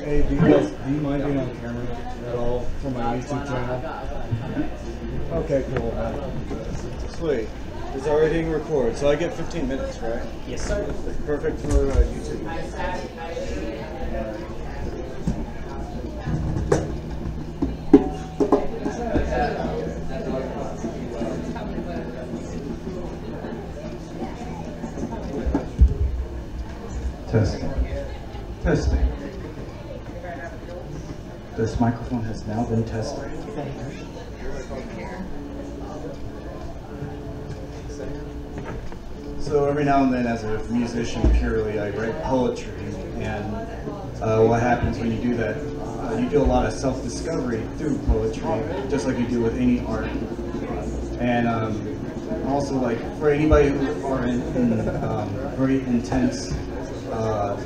Hey, do you mind being on camera at all for my YouTube channel? Okay, cool, man. Sweet. It's already being recorded, so I get 15 minutes, right? Yes, sir. It's perfect for YouTube. Testing. Testing. This microphone has now been tested. So every now and then, as a musician purely, I write poetry, and what happens when you do that, you do a lot of self-discovery through poetry, just like you do with any art. And also, like, for anybody who are in very intense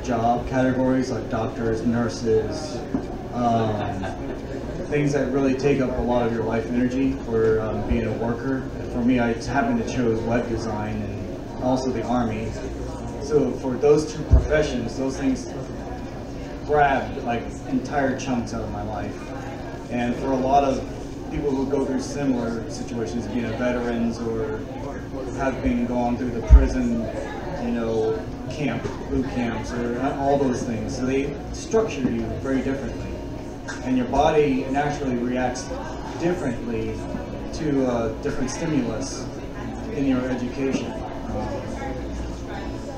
job categories, like doctors, nurses, things that really take up a lot of your life energy for being a worker. For me, I happen to choose web design and also the Army. So for those two professions, those things grabbed like entire chunks out of my life. And for a lot of people who go through similar situations, being veterans or have been gone through the prison, camp, boot camps, or all those things. So they structure you very differently. And your body naturally reacts differently to different stimulus in your education.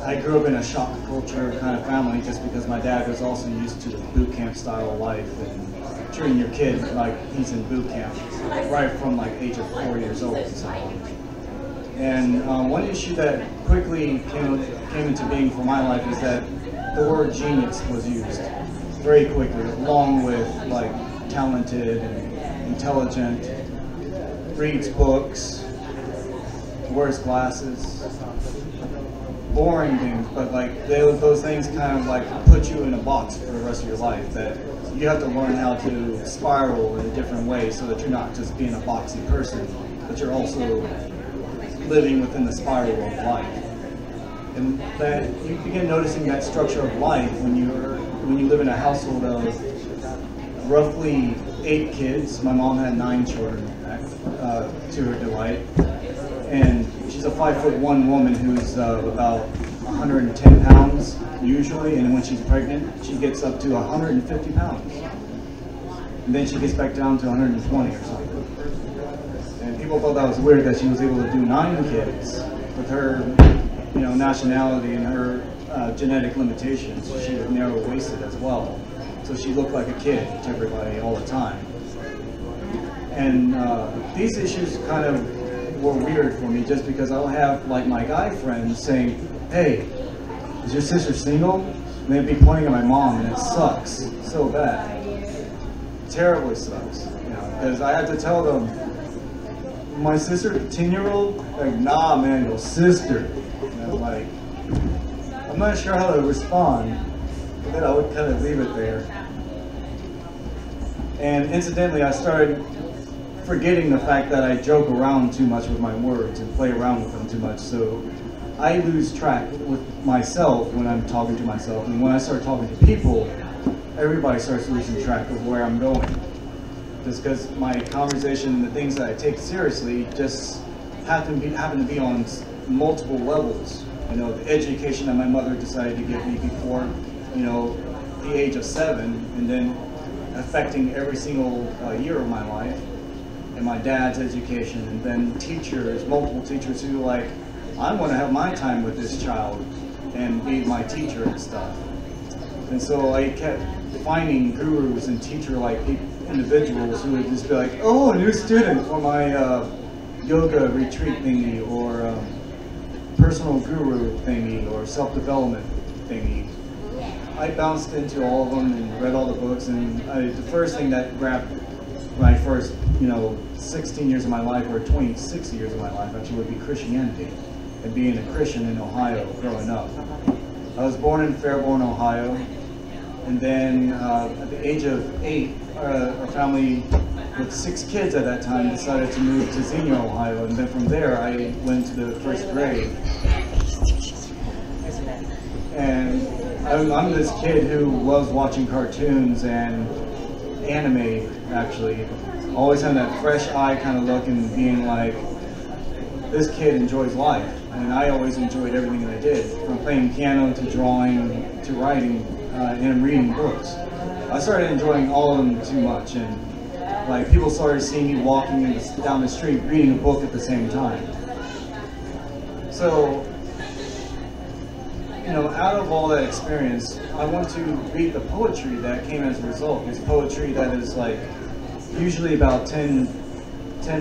I grew up in a shock culture kind of family just because my dad was also used to the boot camp style of life and treating your kid like he's in boot camp right from like age of 4 years old and so on. And one issue that quickly came into being for my life is that the word genius was used very quickly, along with like talented and intelligent, reads books, wears glasses, boring things, but like those things kind of like put you in a box for the rest of your life, that you have to learn how to spiral in a different way so that you're not just being a boxy person, but you're also living within the spiral of life. And that you begin noticing that structure of life when you live in a household of roughly 8 kids. My mom had 9 children, to her delight. And she's a 5'1" woman who's about 110 pounds usually, and when she's pregnant, she gets up to 150 pounds. And then she gets back down to 120 or something. And people thought that was weird that she was able to do 9 kids with her, nationality and her genetic limitations. She was narrow-waisted as well, so she looked like a kid to everybody all the time. And these issues kind of were weird for me, just because I'll have like my guy friends saying, "Hey, is your sister single?" And they'd be pointing at my mom, and it sucks so bad. Terribly sucks, because I had to tell them, my sister, 10-year-old, like, nah, man, your sister. And I'm like, I'm not sure how to respond, but then I would kind of leave it there. And incidentally, I started forgetting the fact that I joke around too much with my words and play around with them too much, so I lose track with myself when I'm talking to myself, and when I start talking to people, everybody starts losing track of where I'm going. Just because my conversation and the things that I take seriously just happen to be on multiple levels. The education that my mother decided to give me before, the age of 7, and then affecting every single year of my life, and my dad's education, and then teachers, multiple teachers who like, I want to have my time with this child and be my teacher and stuff. And so I kept finding gurus and teacher-like individuals who would just be like, "Oh, a new student for my yoga retreat thingy, or personal guru thingy, or self-development thingy." I bounced into all of them and read all the books, and the first thing that grabbed my first, 16 years of my life, or 26 years of my life, actually, would be Christianity, and being a Christian in Ohio growing up. I was born in Fairborn, Ohio, and then at the age of 8, a family with 6 kids at that time decided to move to Xenia, Ohio, and then from there I went to the 1st grade. And I'm this kid who loves watching cartoons and anime, actually. Always having that fresh eye kind of look and being like, this kid enjoys life. And I always enjoyed everything that I did, from playing piano to drawing to writing and reading books. I started enjoying all of them too much, and like people started seeing me walking down the street reading a book at the same time. So, you know, out of all that experience, I want to read the poetry that came as a result. It's poetry that is like usually about 10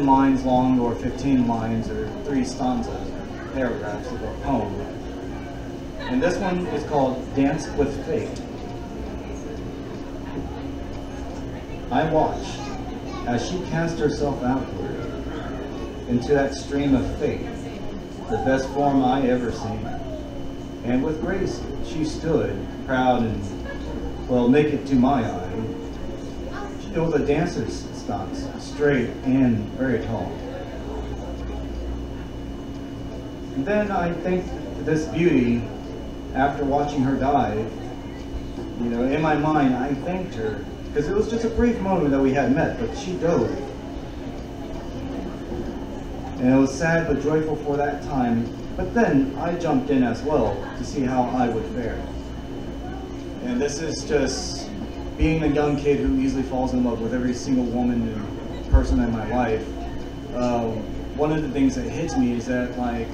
lines long, or 15 lines, or 3 stanzas, or paragraphs of a poem. And this one is called Dance with Fate. I watched as she cast herself outward into that stream of fate, the best form I ever seen. And with grace she stood, proud and, well, naked to my eye. It was a dancer's stance, straight and very tall. And then I think this beauty, after watching her dive, you know, in my mind I thanked her, because it was just a brief moment that we had met, but she dove. And it was sad but joyful for that time, but then I jumped in as well to see how I would fare. And this is just being a young kid who easily falls in love with every single woman and person in my life. One of the things that hits me is that, like,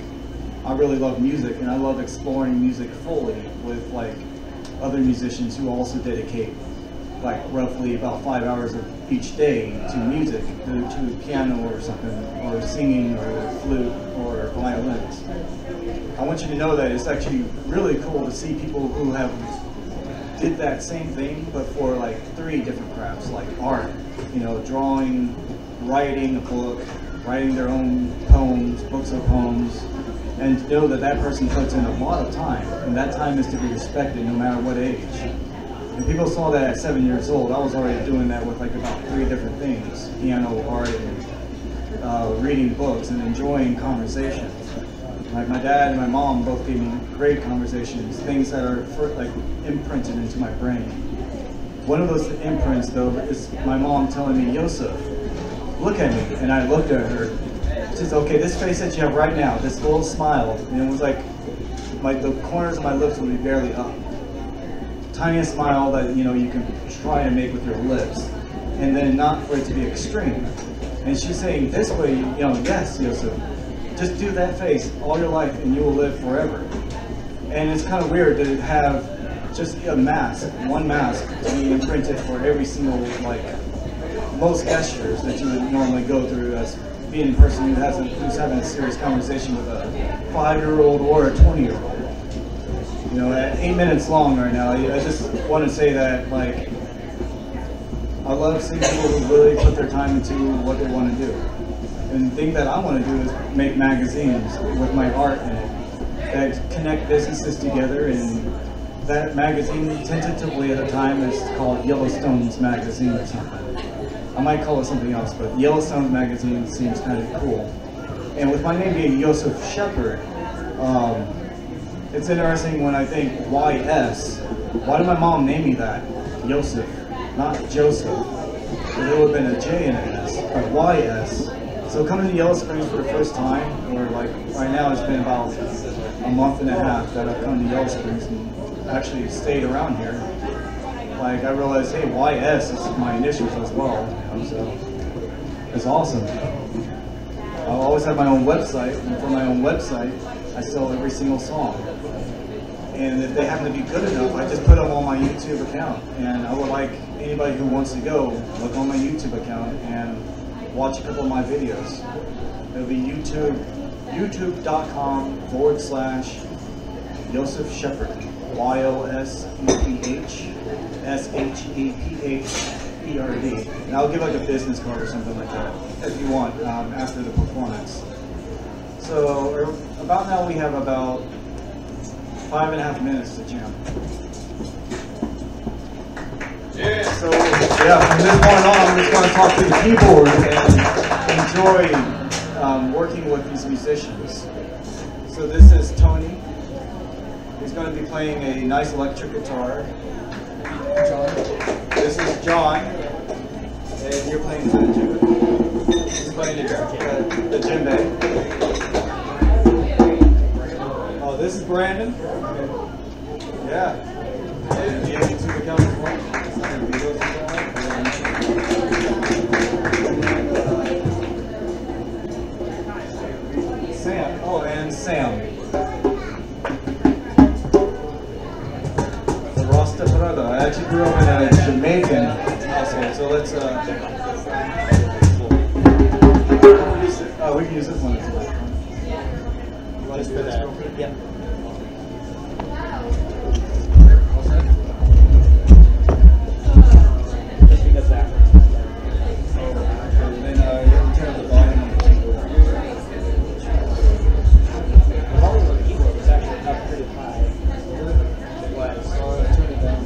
I really love music, and I love exploring music fully with like other musicians who also dedicate like roughly about 5 hours of each day to music, to piano or something, or singing, or flute, or violins. I want you to know that it's actually really cool to see people who have did that same thing, but for like 3 different crafts, like art, you know, drawing, writing a book, writing their own poems, books of poems, and to know that that person puts in a lot of time, and that time is to be respected no matter what age. And people saw that at 7 years old. I was already doing that with like about 3 different things: piano, art, and reading books, and enjoying conversations. Like my dad and my mom both gave me great conversations, things that are like imprinted into my brain. One of those imprints though is my mom telling me, "Yosef, look at me." And I looked at her. She says, "Okay, this face that you have right now, this little smile," and it was like the corners of my lips would be barely up. Tiniest smile that, you know, you can try and make with your lips, and then not for it to be extreme. And she's saying, this way, you know, yes, Yosef, just do that face all your life and you will live forever. And it's kind of weird to have just a mask, one mask, to be imprinted for every single, like, most gestures that you would normally go through as being a person who's having a serious conversation with a 5-year-old or a 20-year-old. You know, at 8 minutes long right now, I just want to say that, like, I love seeing people who really put their time into what they want to do. And the thing that I want to do is make magazines with my art in it that connect businesses together. And that magazine, tentatively at the time, is called Yellowstone's Magazine or something. I might call it something else, but Yellowstone Magazine seems kind of cool. And with my name being YosephShepherd, it's interesting when I think YS. Why did my mom name me that? Yosef, not Joseph. There would have been a J and an S, but YS. So coming to Yellow Springs for the first time, or like right now it's been about a month and a half that I've come to Yellow Springs and actually stayed around here. Like I realized, hey, YS is my initials as well, you know, so it's awesome. I always have my own website, and from my own website, I sell every single song. And if they happen to be good enough, I just put them on my YouTube account. And I would like anybody who wants to go, look on my YouTube account and watch a couple of my videos. It'll be youtube.com/YosephShepherd, YosephShepherd. And I'll give like a business card or something like that if you want after the performance. So about now we have about 5.5 minutes to jam. Yeah. So yeah, from this point on, I'm just going to talk to the keyboard and enjoy working with these musicians. So this is Tony. He's going to be playing a nice electric guitar. John. This is John, and you're playing the Djimbe. He's playing the Djimbe. Oh, this is Brandon. Yeah. And the other two become Sam. Oh, and Sam. The brother. I actually grew up in a Jamaican household, so let's we can use this one. You want to spit that? Yep. Just because that. And then you have to turn up the volume on the keyboard. The volume on the keyboard was actually up pretty high. It was. Turn it down.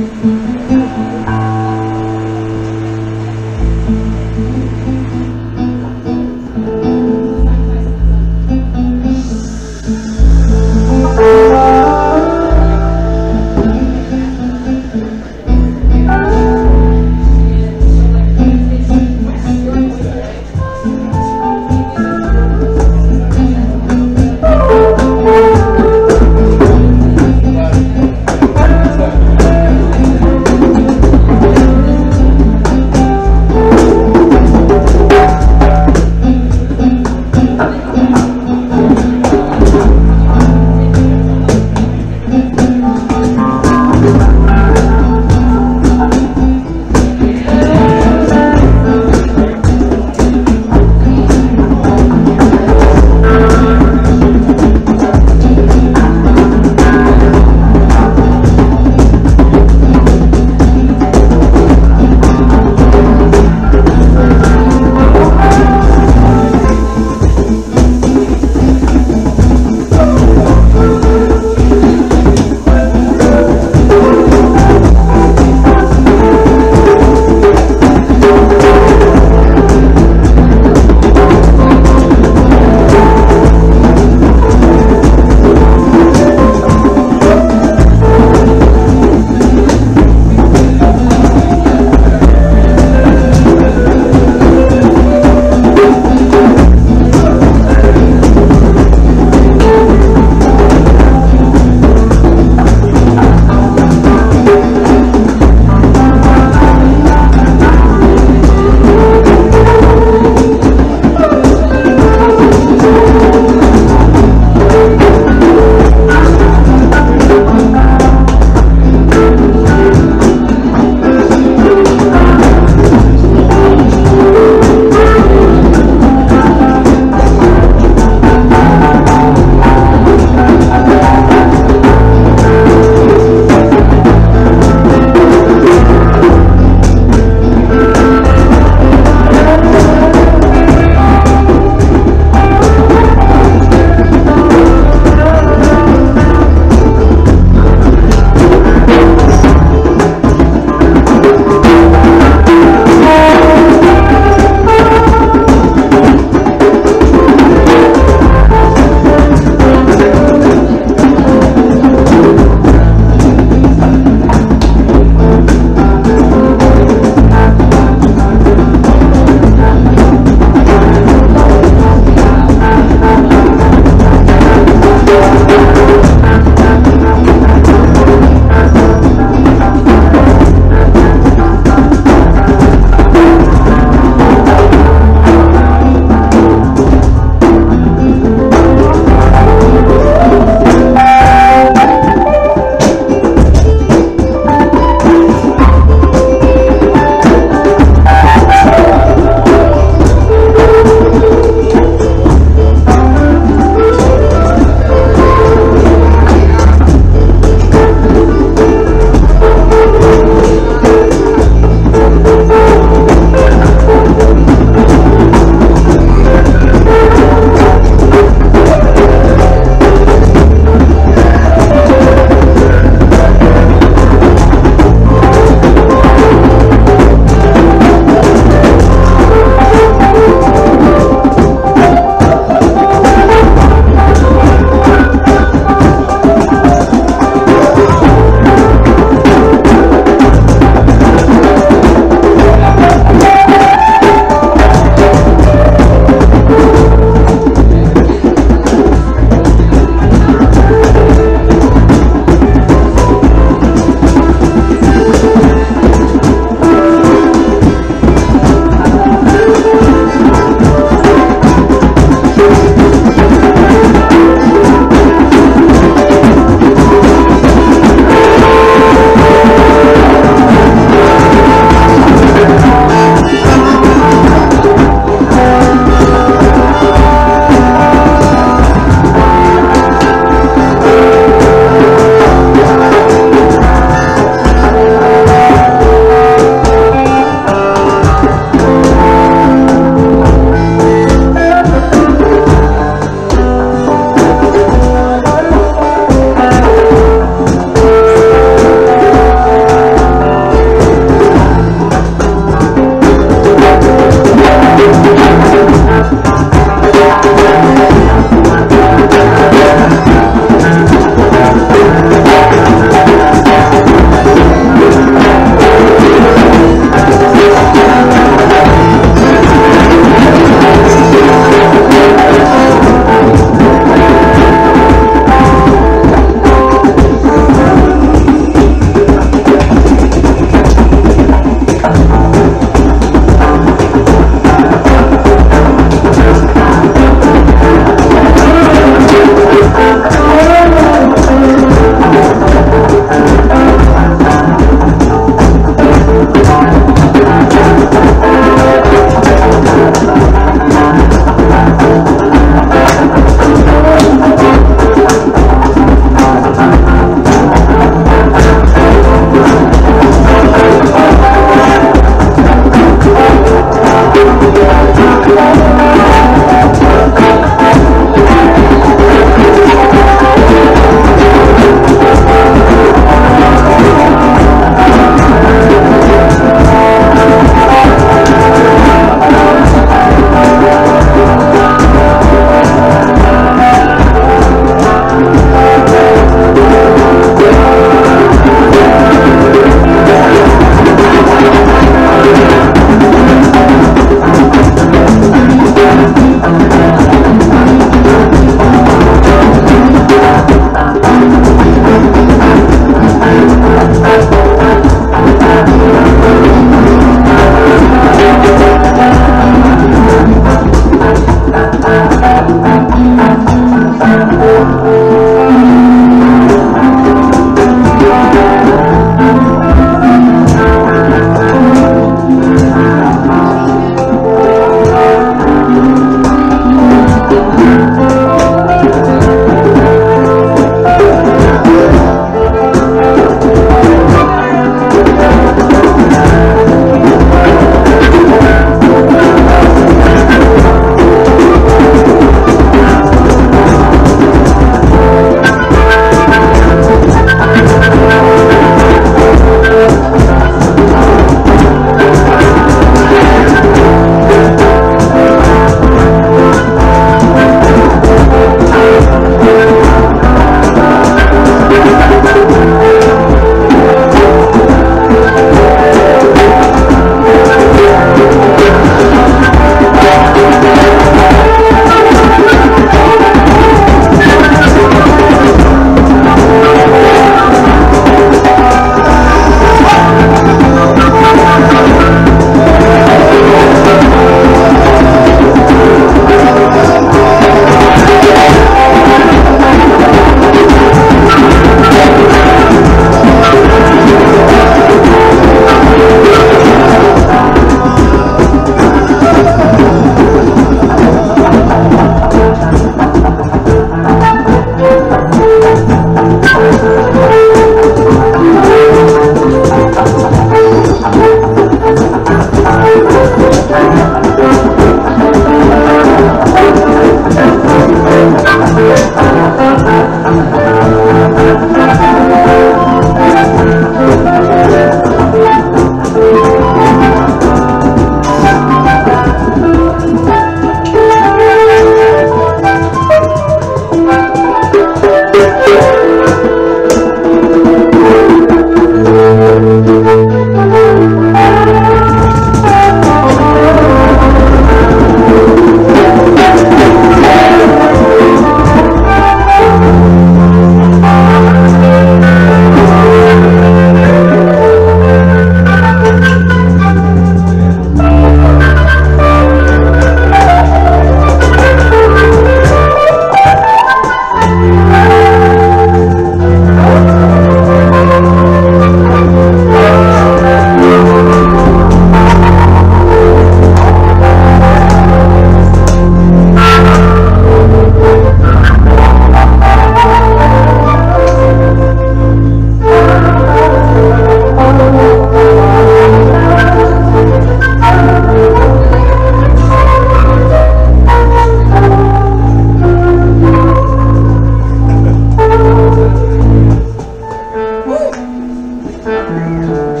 Thank you.